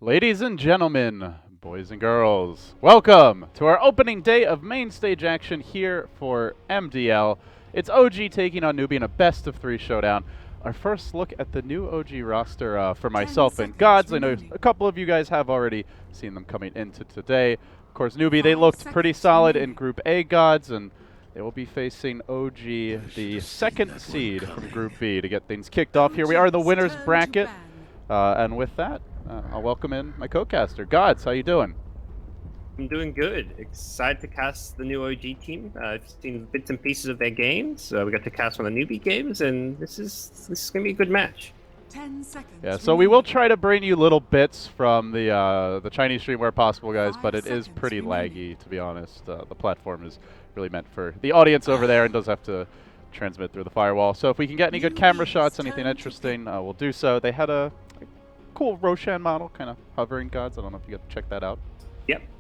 Ladies and gentlemen, boys and girls, welcome to our opening day of main stage action here for MDL. It's OG taking on Newbee in a best of 3 showdown. Our first look at the new OG roster for myself and GoDz. I know a couple of you guys have already seen them coming into today. Of course, Newbee, they looked pretty solid in Group A, GoDz, and they will be facing OG, the second seed from Group B, to get things kicked off here. We are in the winner's bracket, and with that, I'll welcome in my co-caster, GoDz. How you doing? I'm doing good. Excited to cast the new OG team. I've seen bits and pieces of their games. We got to cast one of the Newbee games, and this is gonna be a good match. 10 seconds. Yeah, so we will try to bring you little bits from the Chinese stream where possible, guys, but it is pretty laggy, to be honest. The platform is really meant for the audience over there and does have to transmit through the firewall. So if we can get any good camera shots, anything interesting, we'll do so. They had a cool Roshan model, kind of hovering, GoDz. I don't know if you got to check that out.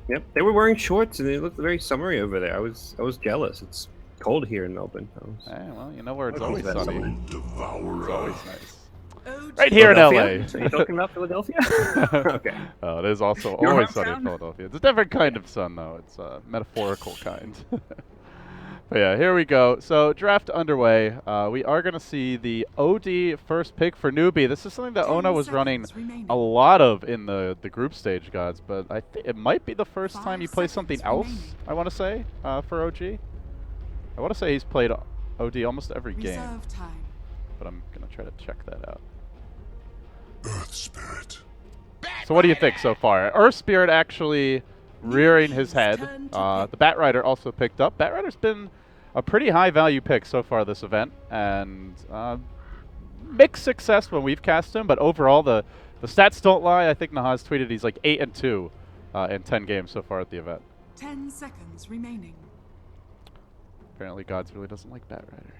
Yep. They were wearing shorts, and they looked very summery over there. I was jealous. It's cold here in Melbourne. Hey, well, you know where it's always sunny. It's always nice. OG. Right here in LA. Are you talking about Philadelphia? Okay. Oh, it is also Your always sunny in hometown? Philadelphia. It's a different kind of sun, though. It's a metaphorical kind. But yeah, here we go. So draft underway. We are going to see the OD first pick for Newbee. This is something that 10 Ona was running seconds remaining. a lot of in the group stage, GoDz, but I think it might be the first 5 time he plays something else, seconds remaining. I want to say, for OG. I want to say he's played OD almost every game, Reserve time. but I'm going to try to check that out. Earth Spirit. So what do you think so far? Earth Spirit actually rearing his head. The Bat Rider also picked up. Bat Rider's been a pretty high value pick so far this event, and mixed success when we've cast him, but overall the stats don't lie. I think Nahaz tweeted he's like 8-2 in 10 games so far at the event. 10 seconds remaining. Apparently GoDz really doesn't like Bat Rider.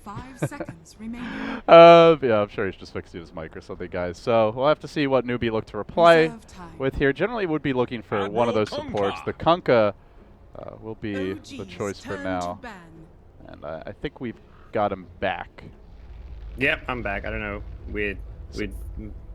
5 seconds remaining. Yeah, I'm sure he's just fixing his mic or something, guys. So we'll have to see what Newbee look to reply Reserve time. with here. Generally would be looking for one of those supports. The Kunkka will be the OG's choice for turn now. to ban. And I think we've got him back. Yep, I'm back. I don't know. Weird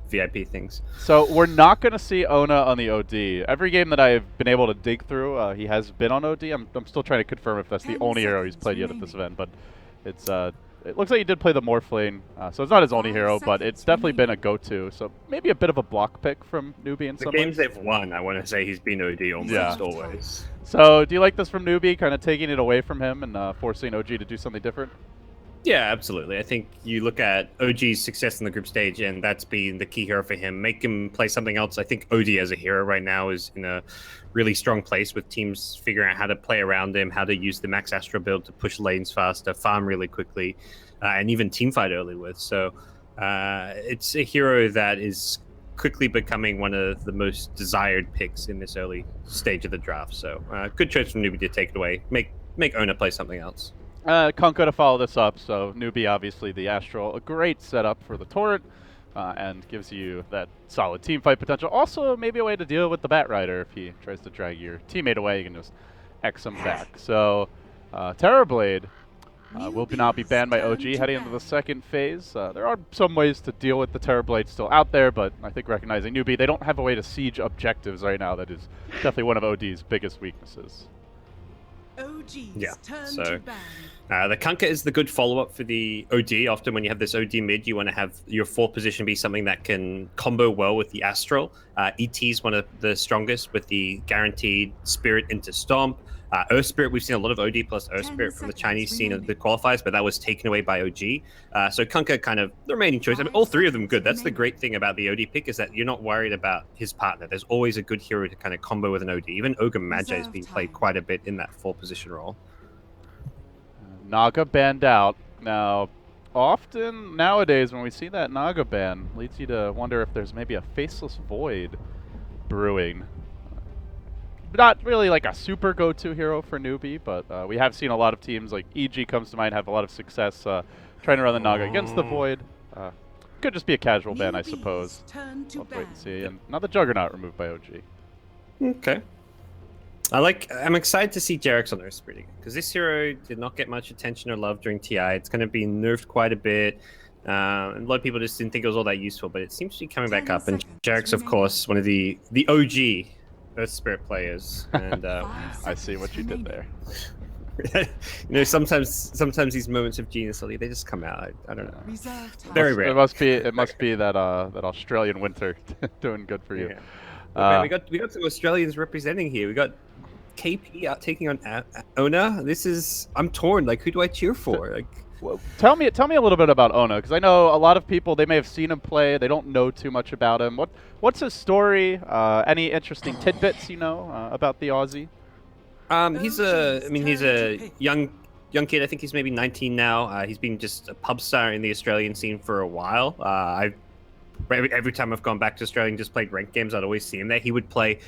VIP things. So we're not going to see Ona on the OD. Every game that I've been able to dig through, he has been on OD. I'm still trying to confirm if that's the 10 only hero he's seconds played yet at this remaining. event. But it's it looks like he did play the Morphling, so it's not his only 5 hero, but it's seconds definitely been a remaining. go-to. So maybe a bit of a block pick from Newbee in The some games ways. they've won, I want to say he's been OD almost Yeah. always. So do you like this from Newbee, kind of taking it away from him and forcing OG to do something different? Yeah, absolutely. I think you look at OG's success in the group stage, and that's been the key hero for him. Make him play something else. I think OD as a hero right now is in a really strong place with teams figuring out how to play around him, how to use the Max Astra build to push lanes faster, farm really quickly, and even teamfight early with. So it's a hero that is quickly becoming one of the most desired picks in this early stage of the draft. So good choice from Newbie to take it away. Make Ona play something else. Kunkka to follow this up, so Newbee obviously the Astral, a great setup for the turret, and gives you that solid team fight potential. Also, maybe a way to deal with the Bat Rider if he tries to drag your teammate away, you can just X him back. So, Terrorblade will now be banned by OG heading into the second phase. There are some ways to deal with the Terrorblade still out there, but I think recognizing Newbee, they don't have a way to siege objectives right now. That is definitely one of OD's biggest weaknesses. OG's Yeah, turn so- to ban. The Kunkka is the good follow-up for the OD. Often when you have this OD mid, you want to have your fourth position be something that can combo well with the Astral. ET is one of the strongest with the guaranteed Spirit into Stomp. Earth Spirit, we've seen a lot of OD plus Earth 10 Spirit from the seconds Chinese scene of remaining. the qualifiers, but that was taken away by OG. So Kunkka kind of the remaining choice. I mean, all three of them good. That's the great thing about the OD pick is that you're not worried about his partner. There's always a good hero to kind of combo with an OD. Even Ogre Magi has Reserve been played time. quite a bit in that fourth position role. Naga banned out. Now, often nowadays when we see that Naga ban, leads you to wonder if there's maybe a Faceless Void brewing. Not really like a super go-to hero for Newbee, but we have seen a lot of teams, like EG comes to mind, have a lot of success trying to run the Naga against the Void. Could just be a casual ban, I Newbee's suppose. turn to We'll have to wait ban. and see. And now the Juggernaut removed by OG. Okay. I'm excited to see Jarek's on Earth Spirit again because this hero did not get much attention or love during TI. It's going to be nerfed quite a bit. And a lot of people just didn't think it was all that useful, but it seems to be coming back 10 up. And seconds Jarek's, of remaining. course, one of the OG Earth Spirit players. And 5 I see what seconds you did remaining. there. you know, sometimes these moments of genius, they just come out. I don't know. Reserve time. Very rare. It must be that that Australian winter doing good for you. Yeah. Well, man, we got some Australians representing here. We got KP out taking on Ona. I'm torn. Like, who do I cheer for? Like, Well, tell me a little bit about Ona, because I know a lot of people, they may have seen him play, they don't know too much about him. What's his story? Any interesting tidbits you know about the Aussie? he's a young kid. I think he's maybe 19 now. He's been just a pub star in the Australian scene for a while. Every time I've gone back to Australia and just played ranked games, I'd always see him there. He would play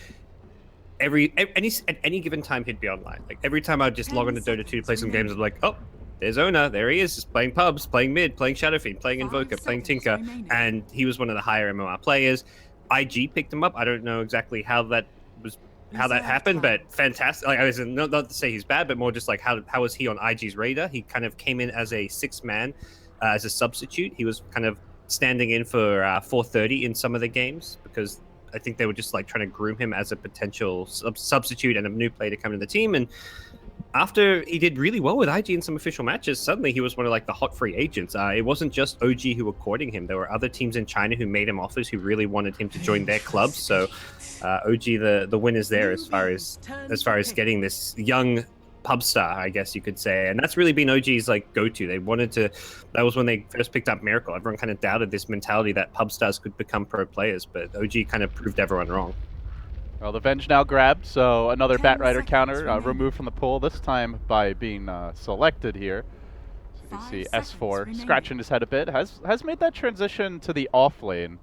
at any given time. He'd be online. Like every time I'd just log on to Dota 2 to play some games, I'd be like, oh, there's Ona. There he is, just playing pubs, playing mid, playing Shadowfiend, playing 5 Invoker, playing seconds Tinker, remaining. and he was one of the higher MMR players. IG picked him up. I don't know exactly how that happened, but fantastic. Like, I was not to say he's bad, but more just like how was he on IG's radar? He kind of came in as a 6-man, as a substitute. He was kind of standing in for 430 in some of the games because I think they were just like trying to groom him as a potential substitute and a new player to come into the team. And after he did really well with IG in some official matches, suddenly he was one of like the hot free agents. It wasn't just OG who were courting him. There were other teams in China who made him offers who really wanted him to join their clubs. So OG the winners there as far as getting this young pub star, I guess you could say. And that's really been OG's like go-to. That was when they first picked up Miracle. Everyone kind of doubted this mentality that pub stars could become pro players, but OG kind of proved everyone wrong. Well, the Venge now grabbed, so another 10 Bat Rider seconds counter remaining. removed from the pool, this time by being selected here. So you can 5 see seconds S4 remaining. scratching his head a bit, has made that transition to the off lane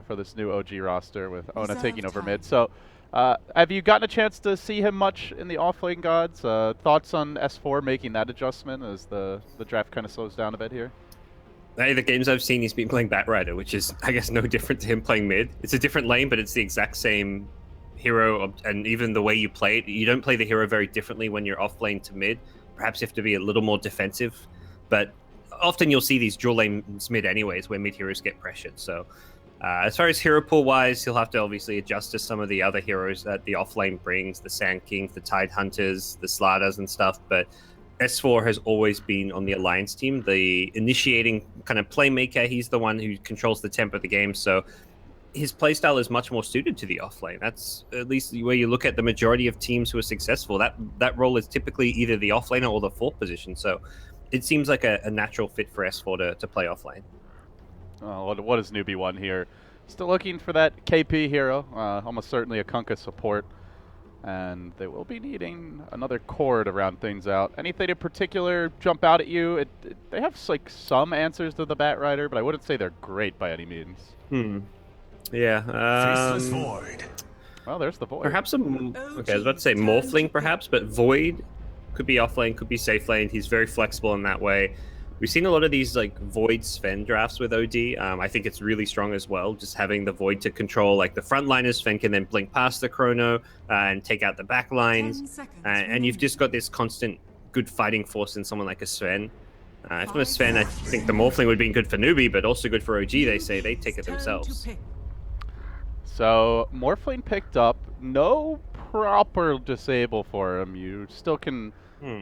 for this new OG roster with Ona Reserve taking over time. mid. So have you gotten a chance to see him much in the off lane, GoDz? Thoughts on S4 making that adjustment as the draft kind of slows down a bit here? Hey, the games I've seen, he's been playing Bat Rider, which is, I guess, no different to him playing mid. It's a different lane, but it's the exact same hero, and even the way you play it, you don't play the hero very differently when you're off lane to mid. Perhaps you have to be a little more defensive, but often you'll see these dual lanes mid anyways, where mid heroes get pressured. So as far as hero pool wise, he'll have to obviously adjust to some of the other heroes that the off lane brings, the Sand Kings, the Tide Hunters, the Slaughters and stuff. But S4 has always been on the Alliance team, the initiating kind of playmaker. He's the one who controls the tempo of the game. So his playstyle is much more suited to the off lane. That's at least where you look at the majority of teams who are successful. That role is typically either the off laner or the fourth position. So it seems like a natural fit for S4 to play off lane. What does Newbee want here? Still looking for that KP hero, almost certainly a Kunkka support. And they will be needing another core to round things out. Anything in particular jump out at you? They have like some answers to the Bat Rider, but I wouldn't say they're great by any means. Yeah. Faceless Void. Well, there's the Void. Perhaps okay, I was about to say Morphling, perhaps, but Void could be off lane, could be safe lane. He's very flexible in that way. We've seen a lot of these like Void Sven drafts with OD. I think it's really strong as well, just having the Void to control like the front liners. Sven can then blink past the Chrono and take out the back 10 lines. seconds And you've remaining. just got this constant good fighting force in someone like a Sven. If not a 5 Sven, I seconds think the remaining. Morphling would be good for Newbee, but also good for OG. They say they take it Turn to themselves. pick. So Morphling picked up, no proper disable for him. You still can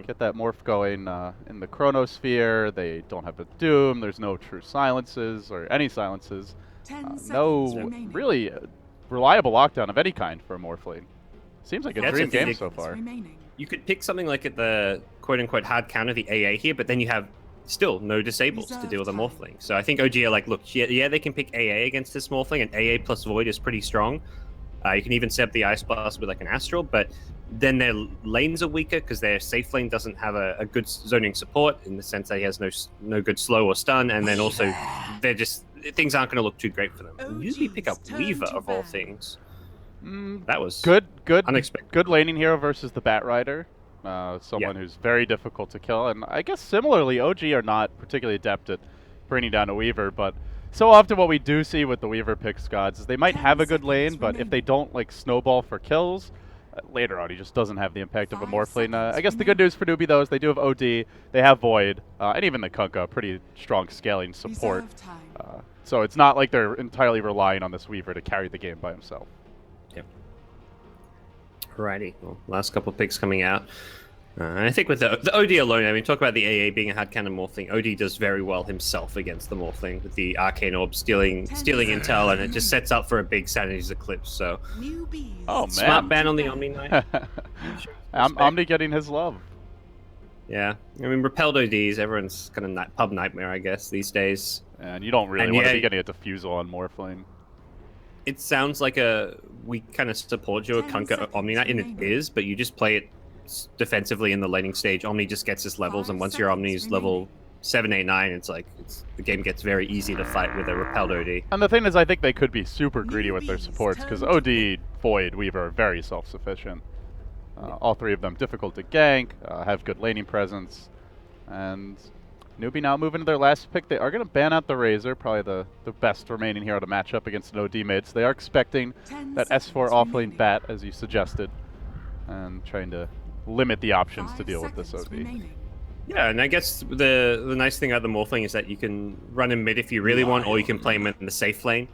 get that morph going in the Chronosphere. They don't have a Doom. There's no true silences or any silences. 10 seconds No remaining. really reliable lockdown of any kind for a Morphling. Seems like a That's dream the thing. game so far. Remaining. You could pick something like at the quote-unquote hard counter, the AA here, but then you have still no disables to deal with a Morphling. So I think OG are like, look, yeah, they can pick AA against this Morphling, and AA plus Void is pretty strong. You can even set up the Ice Blast with like an Astral, but then their lanes are weaker because their safe lane doesn't have a good zoning support in the sense that he has no good slow or stun, and then also things aren't going to look too great for them. And usually pick up turn Weaver to of all ban. things. That was Good unexpected. Good laning hero versus the Bat Rider. Someone who's very difficult to kill. And I guess similarly, OG are not particularly adept at bringing down a Weaver, but so often what we do see with the Weaver picks, GoDz, is they might 10 have a good lane, seconds but if remaining. they don't like snowball for kills, later on, he just doesn't have the impact of a 5 Morphling. I seconds guess the good news for Newbee, though, is they do have OD, they have Void, and even the Kunkka, pretty strong scaling support. Reserve time. So it's not like they're entirely relying on this Weaver to carry the game by himself. Yep. Alrighty. Well, last couple of picks coming out. And I think with the OD alone, I mean, talk about the AA being a hard cannon Morphling. OD does very well himself against the Morphling with the Arcane Orb stealing intel, and it just sets up for a big Sanity's Eclipse. So, Newbies. Oh, man. smart ban on the Omni Knight. Omni getting his love. Yeah, I mean, repelled ODs, everyone's kind of pub nightmare, I guess, these days. And you don't really And want to yeah, be getting a Diffusal on Morphling. It sounds like we kind of support you a 10 Kunkka seconds Omni Knight, and it remaining. is, but you just play it defensively in the laning stage. Omni just gets his levels, 5 and once your seconds Omni's remaining. level 7, 8, 9, it's like the game gets very easy to fight with a repelled OD. And the thing is, I think they could be super greedy with their Newbies supports, because turn to OD, Void, Weaver are very self-sufficient. All three of them difficult to gank, have good laning presence, and Newbee now moving to their last pick. They are going to ban out the Razor, probably the best remaining hero to match up against an OD mid. So they are expecting 10 that seconds S4 offlane remaining. bat, as you suggested, and trying to limit the options to 5 deal with this seconds OD. remaining. Yeah, and I guess the nice thing about the Morphling is that you can run him mid if you really want, or you can play him in the safe lane.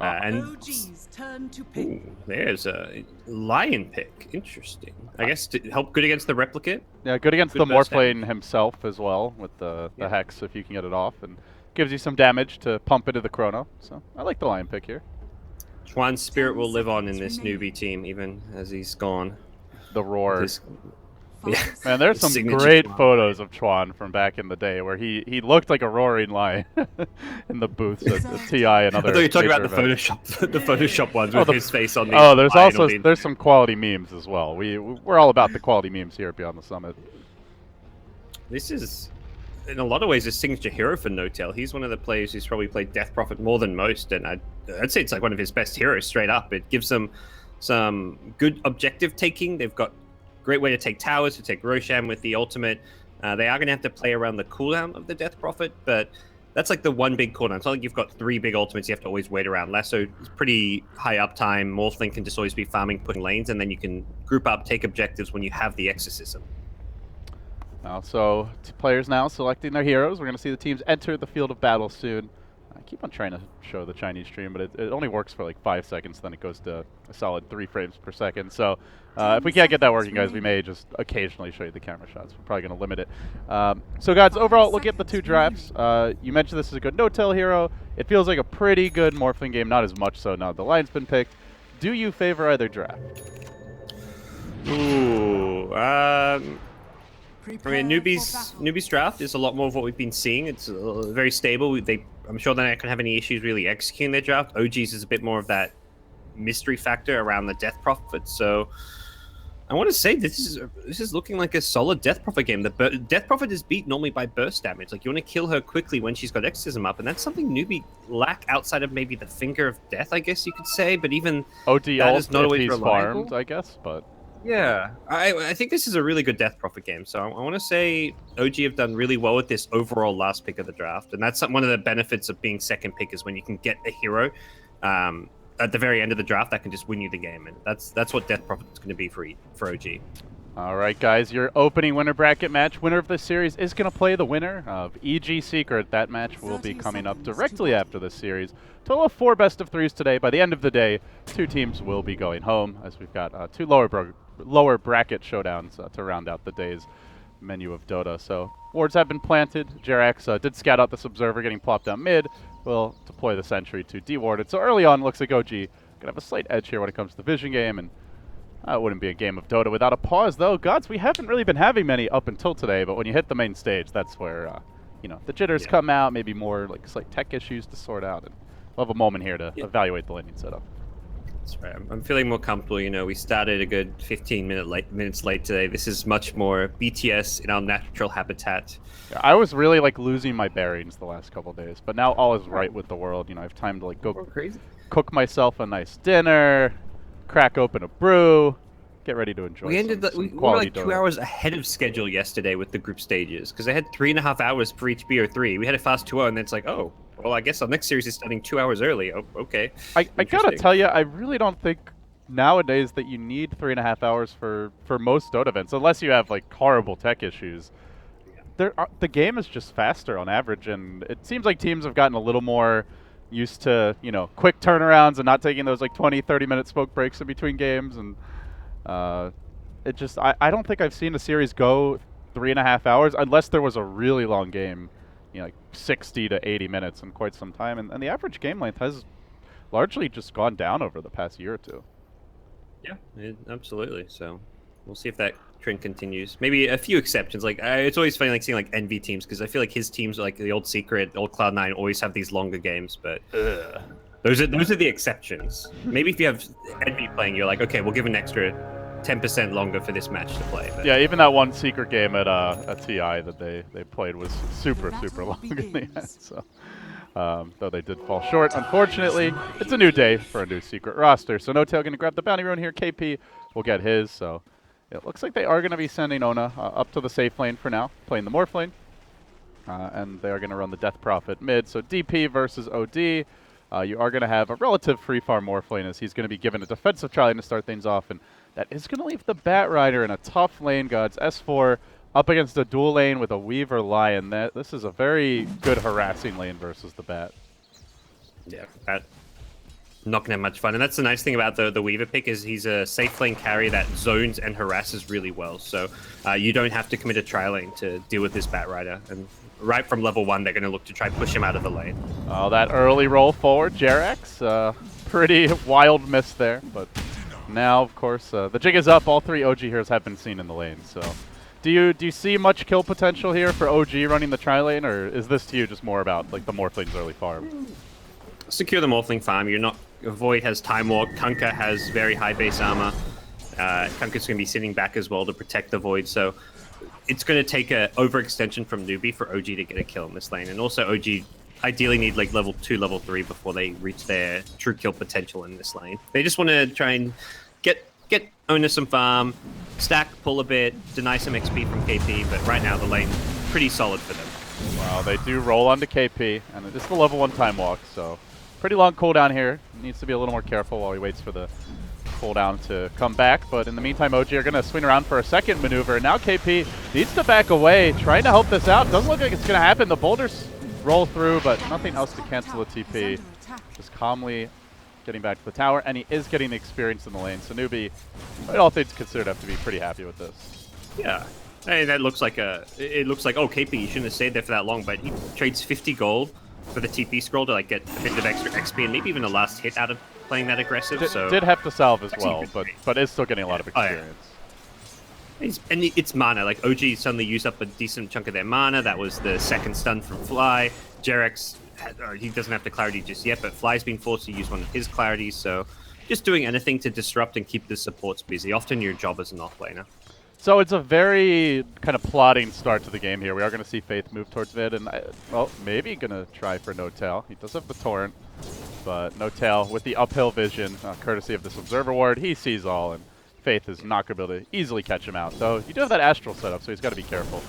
And OG's turn to pick. ooh, there's a Lion pick. Interesting. I guess to help good against the Replicate. Yeah, good against Good the burst Morphling himself as well, with the Yeah. Hex, if you can get it off, and gives you some damage to pump into the Chrono. So I like the Lion pick here. Chuan's spirit 10 will live on in seconds this remaining. Newbie team, even as he's gone. The Roar. This- 5 Yeah. seconds. Man, there's some Signature great Chuan. photos of Chuan from back in the day where he looked like a roaring lion in the booths at TI and I other. thought you were talking major about the events. Photoshop, the Photoshop ones Oh, with the- his face on the. Oh, there's lion also or the- there's some quality memes as well. We're all about the quality memes here at Beyond the Summit. This is, in a lot of ways, a signature hero for No-Tail. He's one of the players who's probably played Death Prophet more than most, and I'd say it's like one of his best heroes straight up. It gives them some good objective taking. They've got great way to take towers, to take Roshan with the ultimate. They are going to have to play around the cooldown of the Death Prophet, but that's like the one big cooldown. It's not like you've got 3 big ultimates you have to always wait around. Lasso is pretty high uptime. Morphling can just always be farming, putting lanes, and then you can group up, take objectives when you have the Exorcism. So players now selecting their heroes. We're going to see the teams enter the field of battle soon. I keep on trying to show the Chinese stream, but it only works for like 5 seconds, then it goes to a solid 3 frames per second. So if we can't get that working, guys, we may just occasionally show you the camera shots. We're probably going to limit it. So, guys, overall, looking at the 2 drafts, you mentioned this is a good no-tail hero. It feels like a pretty good Morphling game, not as much so now the Lion's been picked. Do you favor either draft? Ooh, I Prepare mean, for Newbee's battle. draft is a lot more of what we've been seeing. It's very stable. I'm sure they're not going to have any issues really executing their draft. OG's is a bit more of that mystery factor around the Death Prophet. So I want to say this is looking like a solid Death Prophet game. The Death Prophet is beat normally by burst damage. Like you want to kill her quickly when she's got Exorcism up, and that's something Newbee lack outside of maybe the Finger of Death, I guess you could say. But even OD that ult is not if always he's reliable. farmed, I guess, but... Yeah, I think this is a really good Death Prophet game. So I want to say OG have done really well with this overall last pick of the draft, and that's one of the benefits of being second pick is when you can get a hero at the very end of the draft that can just win you the game, and that's what Death Prophet is going to be for OG. All right, guys, your opening winner bracket match. Winner of this series is going to play the winner of EG Secret. That match will be 30 coming up seconds directly to after this series. Total of 4 best of 3s today. By the end of the day, 2 teams will be going home, as we've got 2 lower bracket showdowns to round out the day's menu of Dota. So wards have been planted. Jerax did scout out this observer, getting plopped down mid. Will deploy the sentry to deward it. So early on, looks like OG gonna have a slight edge here when it comes to the vision game, and it wouldn't be a game of Dota without a pause, though. GoDz, we haven't really been having many up until today, but when you hit the main stage, that's where the jitters come out, maybe more like slight tech issues to sort out, and we'll have a moment here to evaluate the landing setup. That's right. I'm feeling more comfortable. You know, we started a good 15 minutes late today. This is much more BTS in our natural habitat. Yeah, I was really like losing my bearings the last couple of days, but now all is right with the world. You know, I have time to like go Crazy. cook myself a nice dinner, crack open a brew, get ready to enjoy. We ended some we were quality like 2 Dota. hours ahead of schedule yesterday with the group stages because they had 3.5 hours for each BO3. We had a fast 2-0, and then it's like, oh, well, I guess our next series is starting 2 hours early. Oh, okay. I gotta Interesting. tell you, I really don't think nowadays that you need 3.5 hours for most Dota events, unless you have like horrible tech issues. The game is just faster on average, and it seems like teams have gotten a little more used to, you know, quick turnarounds and not taking those like 20, 30-minute smoke breaks in between games. And it just, I don't think I've seen a series go 3.5 hours unless there was a really long game, you know, like 60 to 80 minutes in quite some time. And the average game length has largely just gone down over the past year or two. Yeah, absolutely. So we'll see if that trend continues. Maybe a few exceptions. Like it's always funny, like seeing like Envy teams, because I feel like his teams, like the old Secret, old Cloud9, always have these longer games. But those are the exceptions. Maybe if you have Envy playing, you're like, okay, we'll give an extra 10% longer for this match to play. But Yeah, even that one Secret game at TI that they played was super long in the end. So. Though they did fall short, unfortunately. It's a new day for a new Secret roster. So N0tail going to grab the bounty rune here. KP will get his. So it looks like they are going to be sending Ona up to the safe lane for now, playing the Morphling. And they are going to run the Death Prophet mid. So DP versus OD. You are going to have a relative free farm Morphling as he's going to be given a defensive Charlie to start things off. And that is going to leave the Bat Rider in a tough lane, GoDz. S4 up against a dual lane with a Weaver Lion. This is a very good harassing lane versus the Bat. yeah, that not gonna have much fun. And that's the nice thing about the Weaver pick is he's a safe lane carry that zones and harasses really well. So you don't have to commit a tri lane to deal with this Bat Rider. And right from level 1, they're gonna look to try push him out of the lane. Oh, that early roll forward, Jerax. Pretty wild miss there, but now, of course, the jig is up. All 3 OG heroes have been seen in the lane. So, do you see much kill potential here for OG running the tri lane, or is this to you just more about like the Morphling's early farm? Secure the Morphling farm. You're not. Void has Time Walk. Kunkka has very high base armor. Kunkka's going to be sitting back as well to protect the Void. So it's going to take a overextension from Newbee for OG to get a kill in this lane. And also OG ideally need like level 2, level 3 before they reach their true kill potential in this lane. They just want to try and get Ona some farm, stack, pull a bit, deny some XP from KP. But right now the lane's pretty solid for them. Well, they do roll onto KP, and it is the level 1 Time Walk, so pretty long cooldown here. Needs to be a little more careful while he waits for the cooldown to come back. But in the meantime, OG are going to swing around for a second maneuver. And now KP needs to back away, trying to help this out. Doesn't look like it's going to happen. The boulders roll through, but nothing else to cancel a TP. Just calmly getting back to the tower, and he is getting the experience in the lane. So Newbee, all things considered, have to be pretty happy with this. Yeah. Hey, that looks like it looks like, oh, KP, you shouldn't have stayed there for that long, but he trades 50 gold for the TP scroll to like get a bit of extra XP and maybe even a last hit out of playing that aggressive. So did have to salve as well, but is still getting a lot of experience. Oh, yeah. And it's mana. Like OG suddenly used up a decent chunk of their mana. That was the second stun from Fly. Jerax, he doesn't have the clarity just yet, but Fly's been forced to use one of his clarities. So just doing anything to disrupt and keep the supports busy. Often your job as an offlaner. So it's a very kind of plotting start to the game here. We are going to see Faith move towards mid, and well, maybe going to try for N0tail. He does have the Torrent, but N0tail with the uphill vision, courtesy of this Observer Ward, he sees all, and Faith is not going to be able to easily catch him out. Though you do have that Astral setup, so he's got to be careful.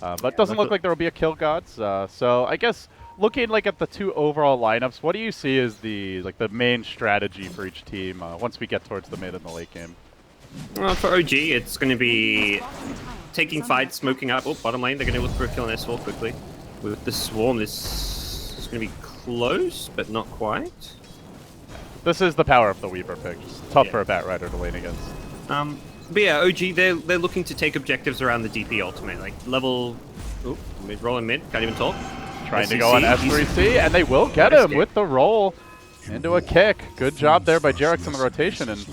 But doesn't look like there will be a kill, GoDz. So I guess looking like at the 2 overall lineups, what do you see as the main strategy for each team once we get towards the mid and the late game? Well, for OG, it's going to be taking fights, smoking up. Oh, bottom lane, they're going to look for a kill on S4 quickly. With the Swarm, this is going to be close, but not quite. This is the power of the Weaver pick. Just tough for a Bat Rider to lane against. But yeah, OG, they're looking to take objectives around the DP ultimate. Like level... Oh, mid, rolling mid, can't even talk. Trying to go on S3C, and they will get him with the roll. Into a kick. Good job there by Jerax in the rotation. And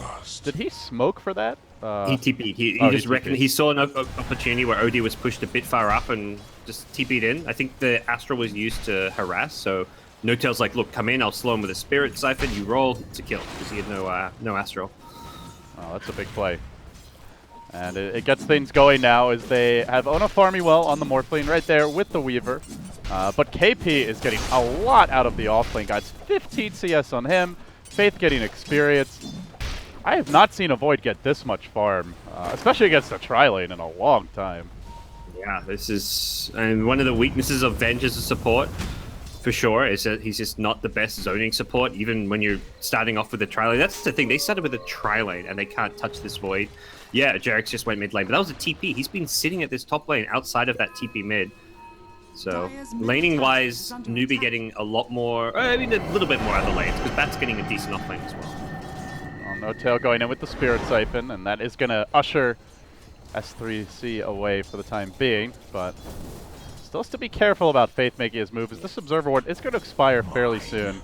did he smoke for that? He TP'd. He just reckoned. He saw an opportunity where OD was pushed a bit far up and just TP'd in. I think the Astral was used to harass, so N0tail's like, look, come in, I'll slow him with a Spirit Siphon, you roll, it's a kill, because he had no Astral. Oh, that's a big play. And it gets things going now as they have Ona farming well on the Morphling right there with the Weaver. But KP is getting a lot out of the offlane, guys. 15 CS on him. Faith getting experience. I have not seen a Void get this much farm, especially against a tri-lane in a long time. Yeah, this is one of the weaknesses of Venge as a support. for sure is that he's just not the best zoning support, even when you're starting off with a tri lane. That's the thing. They started with a tri lane, and they can't touch this void. Yeah, Jarex just went mid lane, but that was a TP. He's been sitting at this top lane outside of that TP mid. So, laning-wise, Newbee getting a lot more, I mean, a little bit more out of the lanes, because Bat's getting a decent off lane as well. Well, No Tail going in with the Spirit Siphon, and that is going to usher S3C away for the time being, but still has to be careful about Faith making his move, as this Observer Ward is going to expire fairly soon.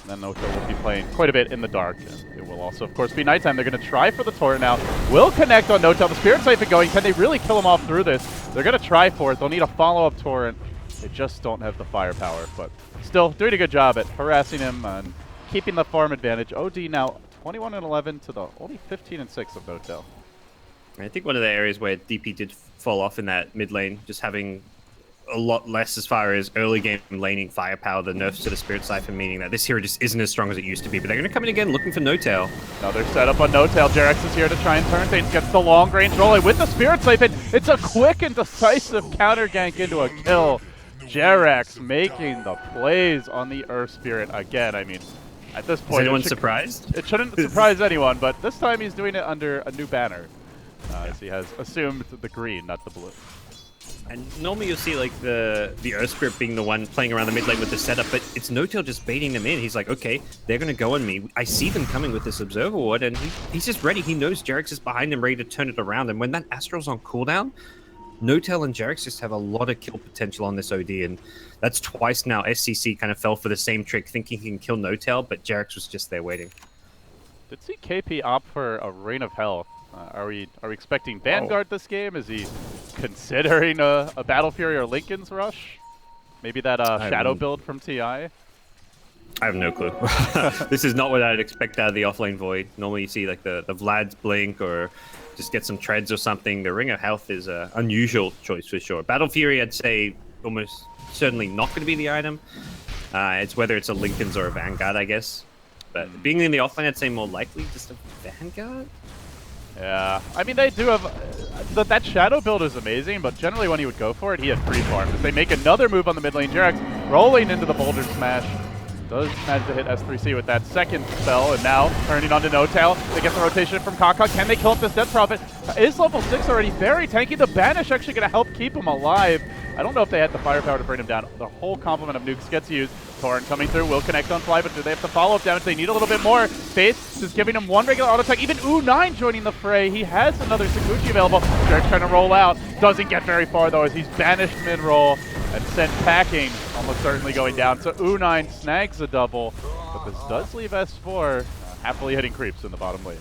And then No Tail will be playing quite a bit in the dark. And it will also, of course, be nighttime. They're going to try for the Torrent now. Will connect on No Tail. The Spirit Siphon going. Can they really kill him off through this? They're going to try for it. They'll need a follow-up Torrent. They just don't have the firepower. But still, doing a good job at harassing him and keeping the farm advantage. OD now 21-11 to the only 15-6 of No Tail. I think one of the areas where DP did fall off in that mid lane, just having a lot less as far as early game laning firepower, the nerfs to the Spirit Siphon, meaning that this hero just isn't as strong as it used to be. But they're going to come in again looking for No Tail. Another setup on No Tail. Jarex is here to try and turn things. Gets the long range rolling with the Spirit Siphon. It's a quick and decisive counter gank into a kill. Jarex making the plays on the Earth Spirit again. I mean, at this point, is anyone surprised? It shouldn't surprise anyone, but this time he's doing it under a new banner. As he has assumed the green, not the blue. And normally you'll see like the Earth Spirit being the one playing around the mid lane with the setup, but it's No Tail just baiting them in. He's like, okay, they're going to go on me. I see them coming with this Observer Ward, and he's just ready. He knows Jarex is behind him, ready to turn it around. And when that Astral's on cooldown, No Tail and Jarex just have a lot of kill potential on this OD, and that's twice now SCC kind of fell for the same trick, thinking he can kill No Tail, but Jarex was just there waiting. Did see KP opt for a Reign of Hell? Are we expecting Vanguard this game? Is he considering a Battle Fury or Lincoln's Rush? Maybe that Shadow build from TI? I have no clue. This is not what I'd expect out of the offlane Void. Normally you see like the Vlad's Blink or just get some treads or something. The Ring of Health is an unusual choice for sure. Battle Fury, I'd say almost certainly not going to be the item. It's whether it's a Lincoln's or a Vanguard, I guess. But being in the offlane, I'd say more likely just a Vanguard. Yeah, I mean, they do have... that Shadow build is amazing, but generally when he would go for it, he had free farm. If they make another move on the mid lane, Jarex rolling into the Boulder Smash. Does manage to hit S3C with that second spell, and now turning onto No Tail. They get the rotation from Kaka. Can they kill up this Death Prophet? Is level 6 already very tanky. The Banish actually going to help keep him alive. I don't know if they had the firepower to bring him down. The whole complement of nukes gets used. Torrent coming through, will connect on fly, but do they have to follow up damage? They need a little bit more. Faith is giving him one regular auto attack. Even U9 joining the fray. He has another Sakuchi available. Jarex trying to roll out. Doesn't get very far though, as he's banished mid-roll and sent packing, almost certainly going down. So U9 snags a double, but this does leave S4 happily hitting creeps in the bottom lane.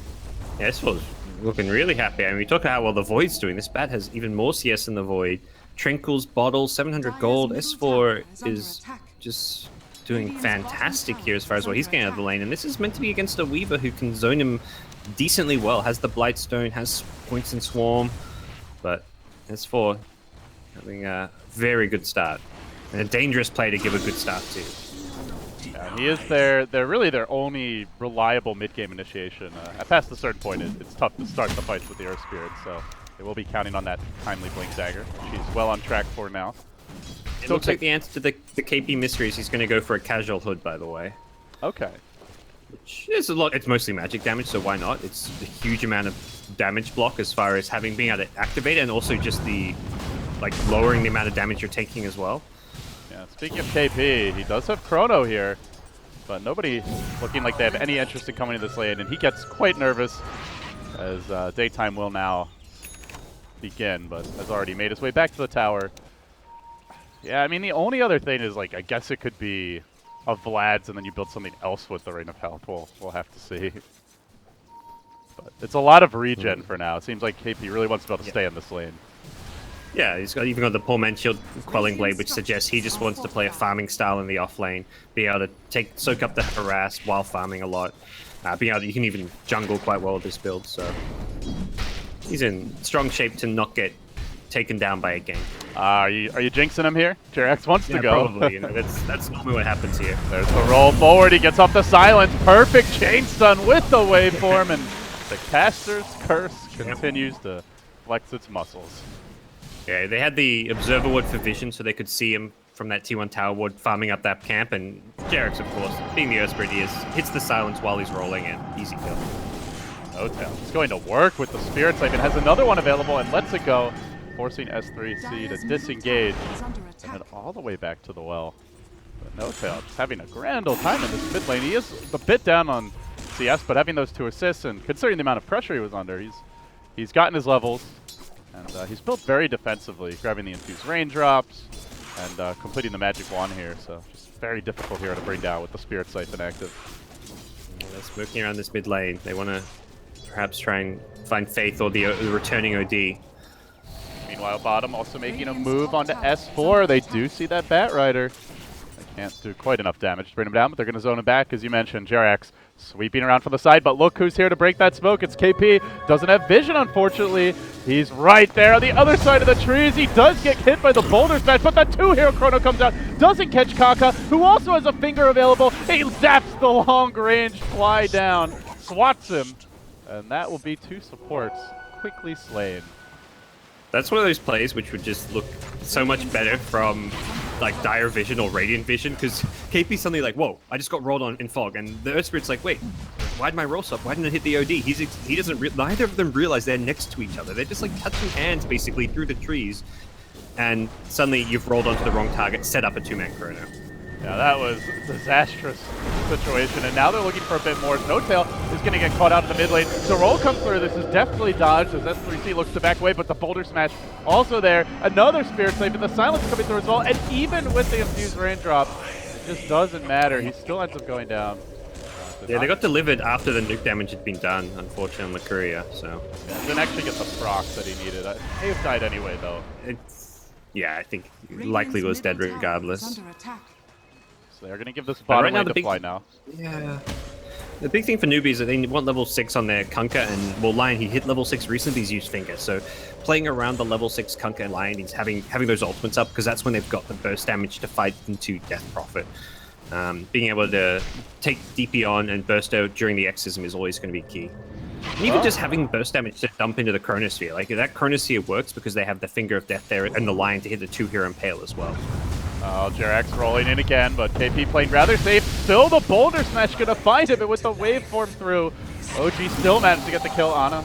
Yeah, S4's looking really happy. I mean, we talk about how well the Void's doing. This bat has even more CS in the Void. Trinkles, bottles, 700 gold. S4 is just doing fantastic here as far as what he's getting out of the lane. And this is meant to be against a Weaver who can zone him decently well. Has the Blightstone, has points in Swarm. But S4 having a very good start. And a dangerous play to give a good start to. Yeah, he is they're really their only reliable mid-game initiation. Past a certain point, it's tough to start the fights with the Earth Spirit, so they will be counting on that timely Blink Dagger. She's well on track for now. It looks like the answer to the KP mysteries, he's going to go for a casual hood, by the way. Okay. Which is a lot. It's mostly magic damage, so why not? It's a huge amount of damage block as far as having being able to activate it, and also just the lowering the amount of damage you're taking as well. Yeah, speaking of KP, he does have Chrono here, but nobody looking like they have any interest in coming to this lane, and he gets quite nervous as daytime will now begin, but has already made his way back to the tower. Yeah, I mean, the only other thing is, I guess it could be a Vlad's and then you build something else with the Reign of Health. We'll have to see. But it's a lot of regen for now. It seems like KP really wants to be able to stay in this lane. Yeah, he's even got the Poor Man's Shield Quelling Blade, which suggests he just wants to play a farming style in the off lane, be able to soak up the harass while farming a lot. You can even jungle quite well with this build, so he's in strong shape to not get taken down by a gank. Are you jinxing him here? Jarex wants to go. Probably. That's normally what happens here. There's the roll forward. He gets off the silence. Perfect chain stun with the waveform, and the caster's curse continues to flex its muscles. Yeah, they had the Observer Ward for vision, so they could see him from that T1 tower ward, farming up that camp, and Jerax, of course, being the Earth Spirit he is, hits the silence while he's rolling in. Easy kill. Notail is going to work with the Spirit Siphon, has another one available and lets it go, forcing S3C to disengage and head all the way back to the well. But Notail just having a grand old time in this mid lane. He is a bit down on CS, but having those 2 assists and considering the amount of pressure he was under, he's gotten his levels, and he's built very defensively, grabbing the infused raindrops and completing the magic wand here. So just very difficult here to bring down with the Spirit Siphon active. Yeah, they're smoking around this mid lane. They want to perhaps try and find Faith or the returning OD. Meanwhile, bottom also making a move onto S4. They do see that Bat Rider. They can't do quite enough damage to bring him down, but they're going to zone him back, as you mentioned. Jerax sweeping around from the side, but look who's here to break that smoke. It's KP. Doesn't have vision, unfortunately. He's right there on the other side of the trees. He does get hit by the boulder smash, but that 2-hero chrono comes out. Doesn't catch Kaka, who also has a finger available. He zaps the long-range fly down, swats him, and that will be 2 supports quickly slain. That's one of those plays which would just look so much better from like Dire Vision or Radiant Vision, because KP's suddenly like, whoa, I just got rolled on in fog, and the Earth Spirit's like, wait, why'd my roll stop? Why didn't I hit the OD? He doesn't. Neither of them realize they're next to each other. They're just like touching hands basically through the trees, and suddenly you've rolled onto the wrong target, set up a 2-man chrono. Yeah, that was a disastrous situation, and now they're looking for a bit more. Notail is going to get caught out in the mid lane. The roll comes through. This is definitely dodged as S3C looks to back away, but the boulder smash also there. Another Spirit Siphon, the silence coming through as well, and even with the infused raindrop, it just doesn't matter. He still ends up going down. Yeah, they got delivered after the nuke damage had been done, unfortunately, on the courier, so... Yeah, didn't actually get the proc that he needed. He have died anyway, though. Yeah, I think likely was dead regardless. So they're going to give this bottom lane to fly now. Yeah. The big thing for Newbee is that they want level 6 on their Kunkka, and well, Lion, he hit level 6 recently, he's used Finger, so playing around the level 6 Kunkka and Lion, he's having those ultimates up, because that's when they've got the burst damage to fight into Death Prophet. Being able to take DP on and burst out during the Exorcism is always going to be key. And even just having burst damage to dump into the Chronosphere, like that Chronosphere works because they have the Finger of Death there and the Lion to hit the 2-hero Impale as well. Oh, Jerax rolling in again, but KP playing rather safe. Still the boulder smash gonna find him, and with the waveform through, OG still managed to get the kill. Ona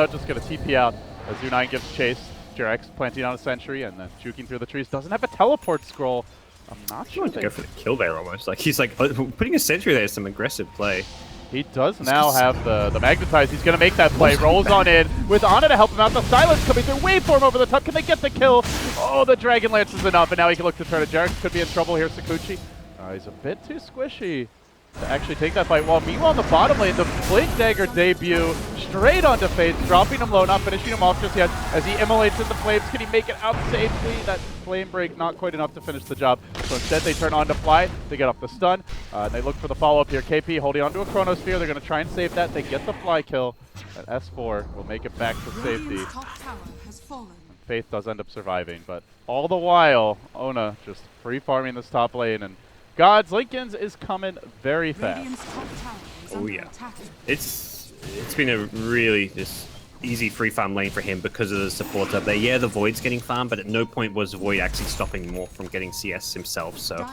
just gonna TP out as U9 gives chase. Jerax planting on a sentry and then juking through the trees. Doesn't have a teleport scroll. I'm not sure. To go for the kill there almost. Like he's like putting a sentry there is some aggressive play. He does now have the magnetize. He's going to make that play. Rolls on in with Ana to help him out. The silence coming through. Waveform over the top. Can they get the kill? Oh, the Dragon Lance is enough. And now he can look to turn it. Jerax could be in trouble here. Sakuchi. He's a bit too squishy to actually take that fight. While meanwhile in the bottom lane, the Blink Dagger debut straight onto Faith, dropping him low, not finishing him off just yet as he immolates in the flames. Can he make it out safely? That flame break not quite enough to finish the job. So instead they turn on to Fly. They get off the stun. And they look for the follow-up here. KP holding onto a Chronosphere. They're going to try and save that. They get the Fly kill. And S4 will make it back to safety. Faith does end up surviving, but all the while, Ona just free farming this top lane, and GoDz Lincoln's is coming very fast. Oh yeah, it's been a really just easy free farm lane for him because of the support up there. Yeah, the Void's getting farmed, but at no point was Void actually stopping Morph from getting CS himself. So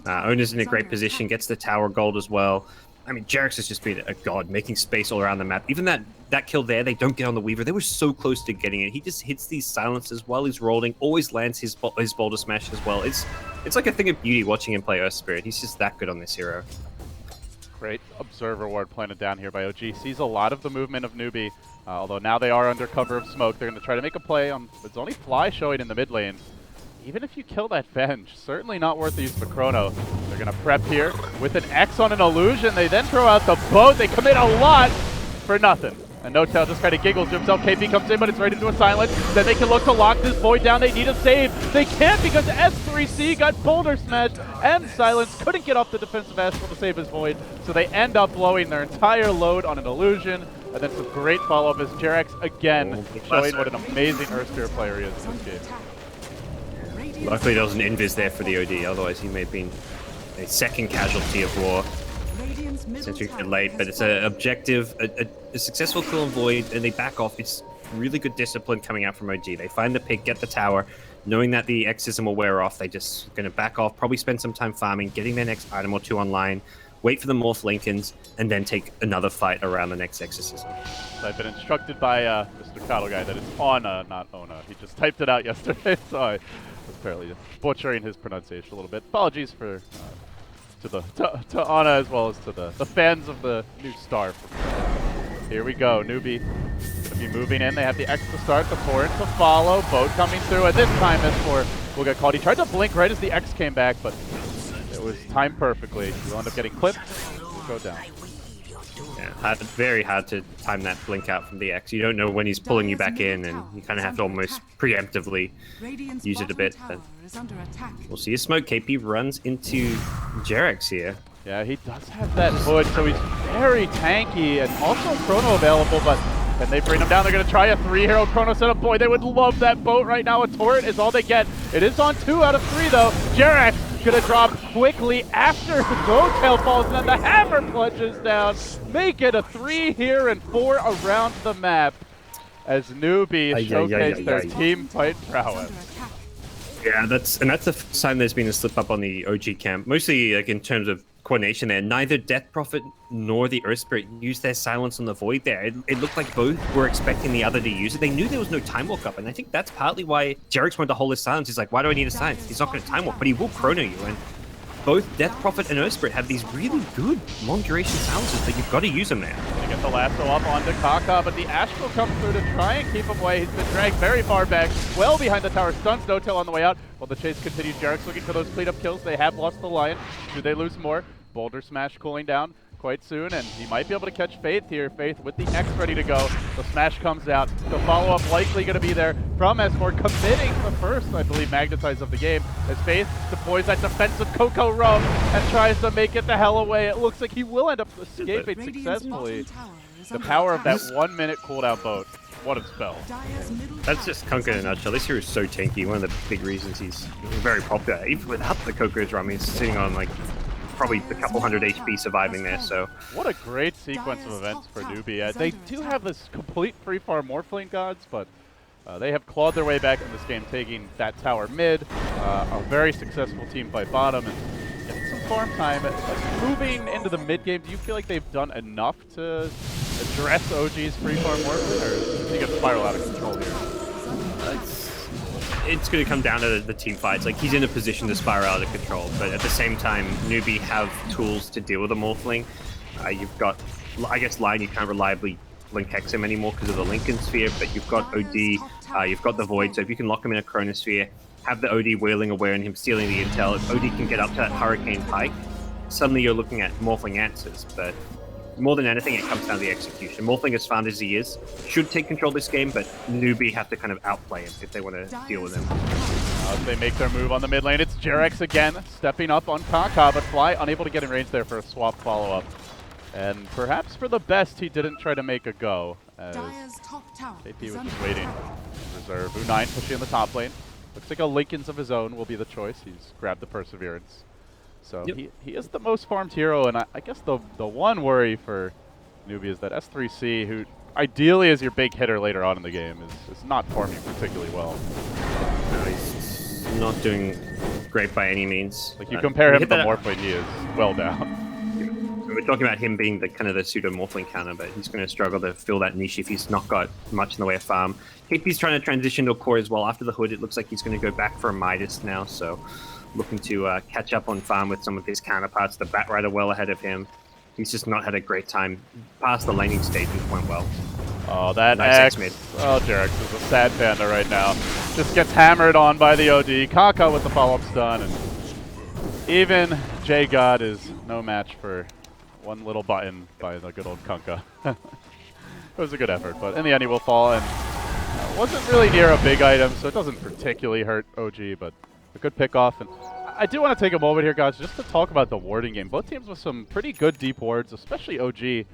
Ona's in a great position, gets the tower gold as well. I mean, Jerax has just been a god, making space all around the map. Even that kill there, they don't get on the Weaver. They were so close to getting it. He just hits these silences while he's rolling, always lands his boulder smash as well. It's like a thing of beauty watching him play Earth Spirit. He's just that good on this hero. Great observer ward planted down here by OG. Sees a lot of the movement of Newbee, although now they are under cover of smoke. They're going to try to make a play on. It's only Fly showing in the mid lane. Even if you kill that Venge, certainly not worth the use of a Chrono. They're going to prep here with an X on an illusion. They then throw out the boat. They commit a lot for nothing. And Notail just kind of giggles to himself. KP comes in, but it's right into a silence. Then they can look to lock this Void down. They need a save. They can't because S3C got boulder smashed, and Silence couldn't get off the defensive Astral to save his Void. So they end up blowing their entire load on an illusion. And then some great follow-up as Jerax again showing what an amazing Earth Spirit player he is in this game. Luckily there was an invis there for the OD, otherwise he may have been a second casualty of war. Essentially late, but it's an objective, a successful kill on Void, and they back off. It's really good discipline coming out from OG. They find the pick, get the tower, knowing that the exorcism will wear off, they're just going to back off, probably spend some time farming, getting their next item or two online, wait for the Morphlings, and then take another fight around the next exorcism. So I've been instructed by Mr. Cattle Guy that it's Ona, not Ona. He just typed it out yesterday, so I was apparently just butchering his pronunciation a little bit. Apologies for to Ana as well as to the fans of the new star. Here we go, Newbee gonna be moving in. They have the X to start, the Torrent to follow, boat coming through, and this time S4 will get called. He tried to blink right as the X came back, but it was timed perfectly. He'll end up getting clipped, will go down. Yeah, very hard to time that blink out from the X. You don't know when he's pulling you back in, and you kind of have to almost preemptively use it a bit. But we'll see a smoke. KP runs into GoDz here. Yeah, he does have that hood, so he's very tanky and also chrono available, but can they bring him down? They're going to try a 3-hero chrono setup. Boy, they would love that boat right now. A turret is all they get. It is on 2 out of 3, though. GoDz going to drop quickly after the Gotail falls, and then the hammer plunges down. Make it a 3 here and 4 around the map as Newbee showcase their team fight prowess. Yeah, that's a sign there's been a slip up on the OG camp. Mostly like in terms of coordination there. Neither Death Prophet nor the Earth Spirit used their silence on the Void there. It looked like both were expecting the other to use it. They knew there was no time walk up, and I think that's partly why GoDz wanted to hold his silence. He's like, why do I need a silence? He's not going to time walk, but he will chrono you. And both Death Prophet and Earth Spirit have these really good long duration silences, but you've got to use them there. Gonna get the lasso up onto Kaka, but the Astral comes through to try and keep him away. He's been dragged very far back, well behind the tower. Stuns No-Tail on the way out. While the chase continues, GoDz looking for those cleanup kills. They have lost the Lion. Do they lose more? Boulder Smash cooling down quite soon, and he might be able to catch Faith here. Faith with the X ready to go. The Smash comes out. The follow-up likely going to be there from S4, committing the first, I believe, magnetize of the game, as Faith deploys that defensive Coco Roam and tries to make it the hell away. It looks like he will end up escaping successfully. The power of that 1 minute cooldown boat. What a spell. That's just Kunkka in a nutshell. This hero is so tanky. One of the big reasons he's very popular. Even without the Coco's Rum, he's sitting on like probably a couple hundred HP surviving there, so. What a great sequence of events for Newbee. They do have this complete free farm Morphling gods, but they have clawed their way back in this game, taking that tower mid, a very successful team fight bottom, and getting some farm time. Moving into the mid game, do you feel like they've done enough to address OG's free farm Morphling, or do you think it's spiral out of control here? It's going to come down to the team fights. Like, he's in a position to spiral out of control, but at the same time, Newbee have tools to deal with a Morphling. You've got, I guess, Lion, you can't reliably link hex him anymore because of the Lincoln Sphere, but you've got OD, you've got the Void, so if you can lock him in a Chronosphere, have the OD wailing away and him stealing the intel, if OD can get up to that Hurricane Pike, suddenly you're looking at Morphling answers, but more than anything, it comes down to the execution. Morphling, as fond as he is, should take control of this game, but Newbee have to kind of outplay him if they want to deal with him. As they make their move on the mid lane, it's GoDz again, stepping up on Kaka, but Fly unable to get in range there for a swap follow-up. And perhaps for the best, he didn't try to make a go, as KP was just waiting in reserve. U9 pushing in the top lane. Looks like a Lincolns of his own will be the choice. He's grabbed the Perseverance. So he is the most farmed hero, and I guess the one worry for Newbee is that S3C, who ideally is your big hitter later on in the game, is not farming particularly well. No, he's not doing great by any means. Like, you compare him to Morphling, he is well down. We're talking about him being the kind of the pseudo Morphling counter, but he's going to struggle to fill that niche if he's not got much in the way of farm. KP's trying to transition to a core as well. After the hood, it looks like he's going to go back for a Midas now, so looking to catch up on farm with some of his counterparts. The Bat Rider well ahead of him. He's just not had a great time past the laning stage and went well. Oh, that nice X. Oh, GoDz is a sad panda right now. Just gets hammered on by the OD. Kaka with the follow-up stun, and even GoDz is no match for one little button by the good old Kunkka. It was a good effort, but in the end he will fall, and wasn't really near a big item, so it doesn't particularly hurt OG, but a good pick off. And I do want to take a moment here, guys, just to talk about the warding game. Both teams with some pretty good deep wards, especially OG. I